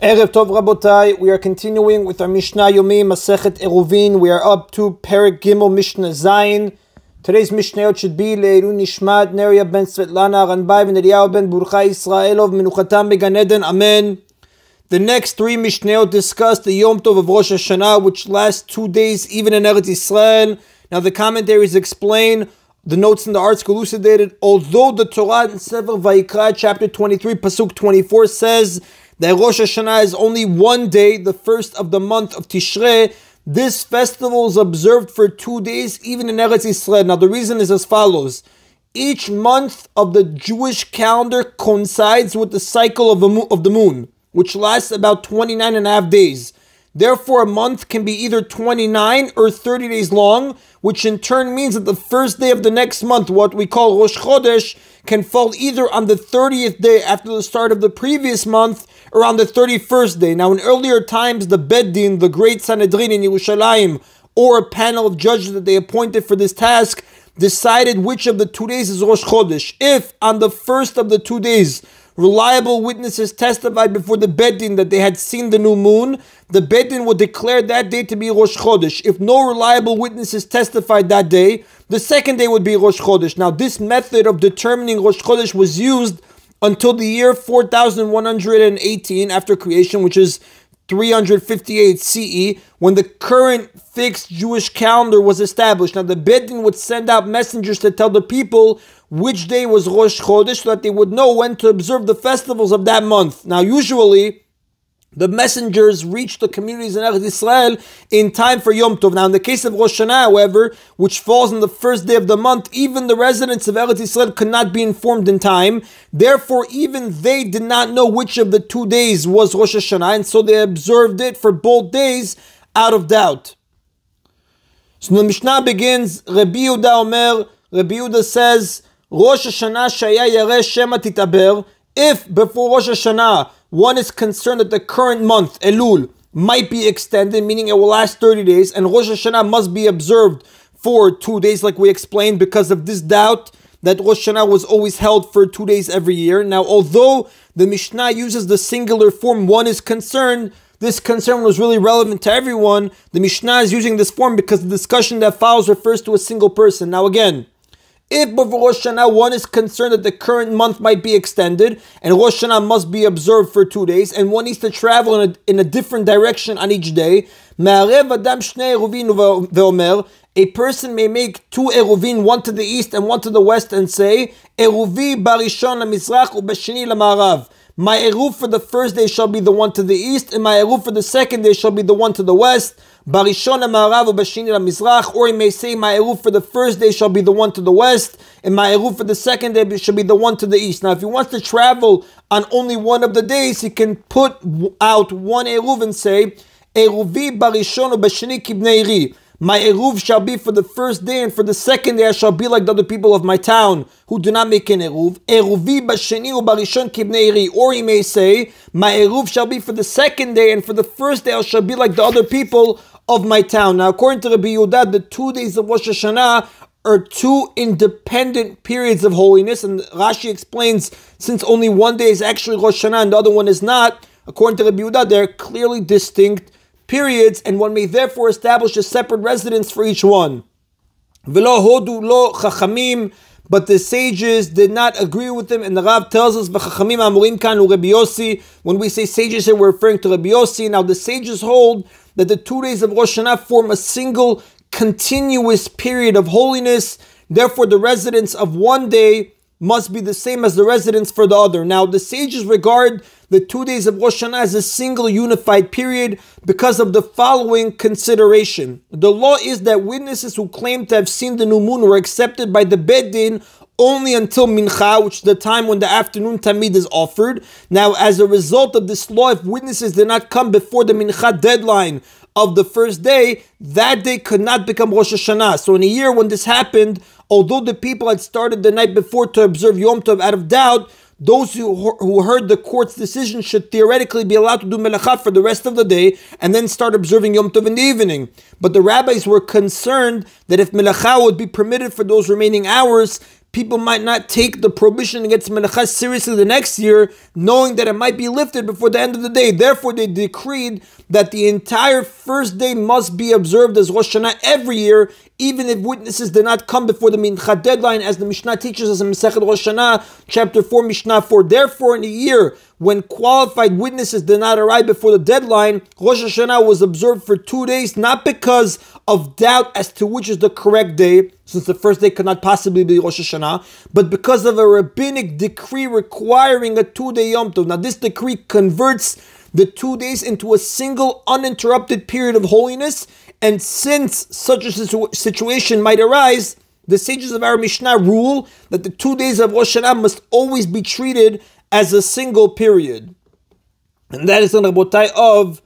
Erev Tov Rabotai, we are continuing with our Mishna Yomi, Masechet Eruvin. We are up to Perek Gimel Mishnah Zayin. Today's Mishnayot should be Le'ilun Nishmat, Neria ben Svetlana, Ranbai ben Eliyahu ben Burchai Israelov, Menuchatam beGan Eden, Amen. The next three Mishnayot discuss the Yom Tov of Rosh Hashanah, which lasts 2 days even in Eretz Israel. Now the commentaries explain, the notes in the arts elucidated, although the Torah in Sefer Vayikra, chapter 23, Pasuk 24 says that Rosh Hashanah is only 1 day, the first of the month of Tishrei, this festival is observed for 2 days, even in Eretz Yisrael. Now the reason is as follows. Each month of the Jewish calendar coincides with the cycle of the moon, which lasts about 29 and a half days. Therefore, a month can be either 29 or 30 days long, which in turn means that the first day of the next month, what we call Rosh Chodesh, can fall either on the 30th day after the start of the previous month or on the 31st day. Now, in earlier times, the Beddin, the great Sanhedrin in Yerushalayim, or a panel of judges that they appointed for this task, decided which of the 2 days is Rosh Chodesh. If on the first of the 2 days, reliable witnesses testified before the Beddin that they had seen the new moon, the Beddin would declare that day to be Rosh Chodesh. If no reliable witnesses testified that day, the second day would be Rosh Chodesh. Now, this method of determining Rosh Chodesh was used until the year 4118 after creation, which is 358 CE, when the current fixed Jewish calendar was established. Now, the Beddin would send out messengers to tell the people which day was Rosh Chodesh so that they would know when to observe the festivals of that month. Now, usually, the messengers reached the communities in Eretz Israel in time for Yom Tov. Now, in the case of Rosh Hashanah, however, which falls on the first day of the month, even the residents of Eretz Israel could not be informed in time. Therefore, even they did not know which of the 2 days was Rosh Hashanah, and so they observed it for both days out of doubt. So the Mishnah begins, Rabbi Yehuda says, Rosh Hashanah shaya yareh shema titaber. If before Rosh Hashanah one is concerned that the current month, Elul, might be extended, meaning it will last 30 days, and Rosh Hashanah must be observed for 2 days, like we explained, because of this doubt that Rosh Hashanah was always held for 2 days every year. Now, although the Mishnah uses the singular form, one is concerned, this concern was really relevant to everyone. The Mishnah is using this form because the discussion that follows refers to a single person. Now again, if before Rosh Hashanah one is concerned that the current month might be extended and Rosh Hashanah must be observed for 2 days and one needs to travel in a different direction on each day, a person may make 2 Eruvin, one to the east and one to the west, and say, Eruvi barishon lamizrach ubashini lamarav. My Eruv for the first day shall be the one to the east, and my Eruv for the second day shall be the one to the west. Barishon lamarav ubashini lamizrach. Or he may say, my Eruv for the first day shall be the one to the west, and my Eruv for the second day shall be the one to the east. Now, if he wants to travel on only one of the days, he can put out one Eruv and say, Eruvi barishon ubashini kibnei ri. My Eruv shall be for the first day, and for the second day I shall be like the other people of my town who do not make an Eruv. Eruvi b'sheni u'barishon kibnei ri. Or he may say, my Eruv shall be for the second day, and for the first day I shall be like the other people of my town. Now, according to Rabbi Yehuda, the 2 days of Rosh Hashanah are 2 independent periods of holiness, and Rashi explains, since only 1 day is actually Rosh Hashanah and the other one is not, according to Rabbi Yehuda, they're clearly distinct periods, and one may therefore establish a separate residence for each one. V'lo hodu lo chachamim, but the sages did not agree with him, and the Rav tells us, v'chachamim amurim kan u'Rebbi Yossi. When we say sages here, we're referring to Rabbi Yossi. Now, the sages hold that the 2 days of Rosh Hashanah form a single continuous period of holiness. Therefore, the residence of 1 day must be the same as the residence for the other. Now, the sages regard the 2 days of Rosh Hashanah as a single unified period because of the following consideration. The law is that witnesses who claim to have seen the new moon were accepted by the Beddin only until Mincha, which is the time when the afternoon Tamid is offered. Now, as a result of this law, if witnesses did not come before the Mincha deadline of the first day, that day could not become Rosh Hashanah. So in a year when this happened, although the people had started the night before to observe Yom Tov out of doubt, those who heard the court's decision should theoretically be allowed to do melacha for the rest of the day and then start observing Yom Tov in the evening. But the rabbis were concerned that if melacha would be permitted for those remaining hours, people might not take the prohibition against Menachas seriously the next year, knowing that it might be lifted before the end of the day. Therefore, they decreed that the entire first day must be observed as Rosh Hashanah every year, even if witnesses did not come before the Mincha deadline, as the Mishnah teaches us in Masechet Rosh Hashanah, chapter 4, Mishnah 4. Therefore, in a year when qualified witnesses did not arrive before the deadline, Rosh Hashanah was observed for 2 days, not because of doubt as to which is the correct day, since the first day could not possibly be Rosh Hashanah, but because of a rabbinic decree requiring a 2-day Yom Tov. Now, this decree converts the 2 days into a single uninterrupted period of holiness, and since such a situation might arise, the sages of our Mishnah rule that the 2 days of Rosh Hashanah must always be treated as a single period. And that is the Rabotai of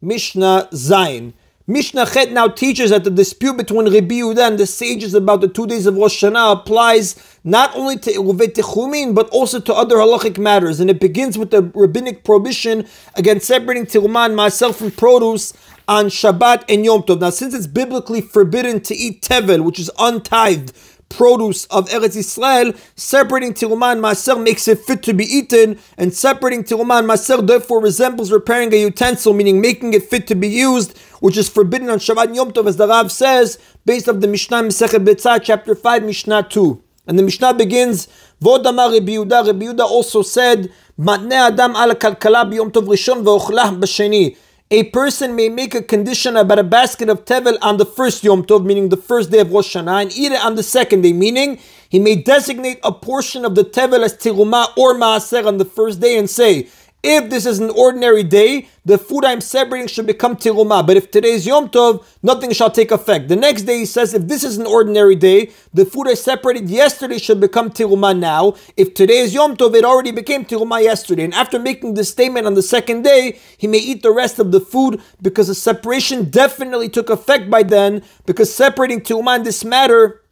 Mishnah Zayin. Mishnah Chet now teaches that the dispute between Rabbi Yehuda and the sages about the 2 days of Rosh Hashanah applies not only to Eruvin Techumin, but also to other halachic matters. And it begins with the rabbinic prohibition against separating Tirumah and Maaser from produce on Shabbat and Yom Tov. Now, since it's biblically forbidden to eat tevel, which is untithed produce of Eretz Yisrael, separating Tirumah and Maaser makes it fit to be eaten, and separating Tirumah and Maaser therefore resembles repairing a utensil, meaning making it fit to be used, which is forbidden on Shabbat and Yom Tov, as the Rav says, based on the Mishnah Masechet Betzah, chapter 5, Mishnah 2. And the Mishnah begins, Vod Amar Rabbi Yehuda. Rabbi Yehuda also said, Matnei Adam al kalkala b'Yom Tov Rishon ve'ochlah b'sheni. A person may make a condition about a basket of tevel on the first Yom Tov, meaning the first day of Rosh Hashanah, and eat it on the second day, meaning he may designate a portion of the tevel as tirumah or maaser on the first day and say, if this is an ordinary day, the food I'm separating should become tirumah. But if today is Yom Tov, nothing shall take effect. The next day he says, if this is an ordinary day, the food I separated yesterday should become tirumah now. If today is Yom Tov, it already became tirumah yesterday. And after making this statement on the second day, he may eat the rest of the food, because the separation definitely took effect by then, because separating tirumah in this matter,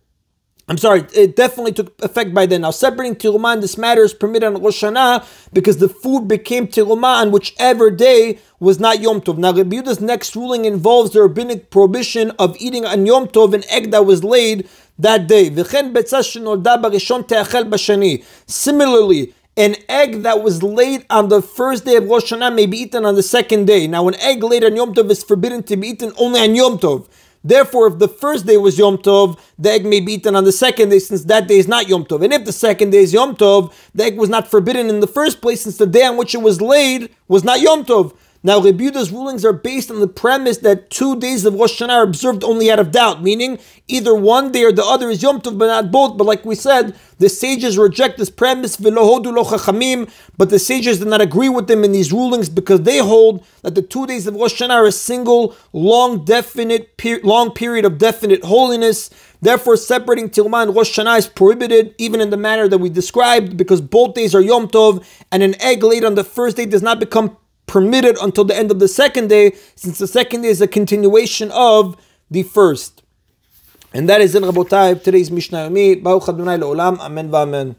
it definitely took effect by then. Now, separating tirumah in this matter is permitted on Rosh Hashanah because the food became tirumah on whichever day was not Yom Tov. Now, Rabbi Yehuda's next ruling involves the rabbinic prohibition of eating on Yom Tov an egg that was laid that day. Similarly, an egg that was laid on the first day of Rosh Hashanah may be eaten on the second day. Now, an egg laid on Yom Tov is forbidden to be eaten only on Yom Tov. Therefore, if the first day was Yom Tov, the egg may be eaten on the second day, since that day is not Yom Tov. And if the second day is Yom Tov, the egg was not forbidden in the first place, since the day on which it was laid was not Yom Tov. Now, Rabbi Yehuda's rulings are based on the premise that 2 days of Rosh Hashanah are observed only out of doubt, meaning either one day or the other is Yom Tov, but not both. But like we said, the sages reject this premise, but the sages did not agree with them in these rulings, because they hold that the 2 days of Rosh Hashanah are a single, long period of definite holiness. Therefore, separating Tirumah and Rosh Hashanah is prohibited, even in the manner that we described, because both days are Yom Tov, and an egg laid on the first day does not become permitted until the end of the second day, since the second day is a continuation of the first. And that is in Rabotai today's Mishna Yomi. Baruch Adonai Le'olam. Amen v'amen.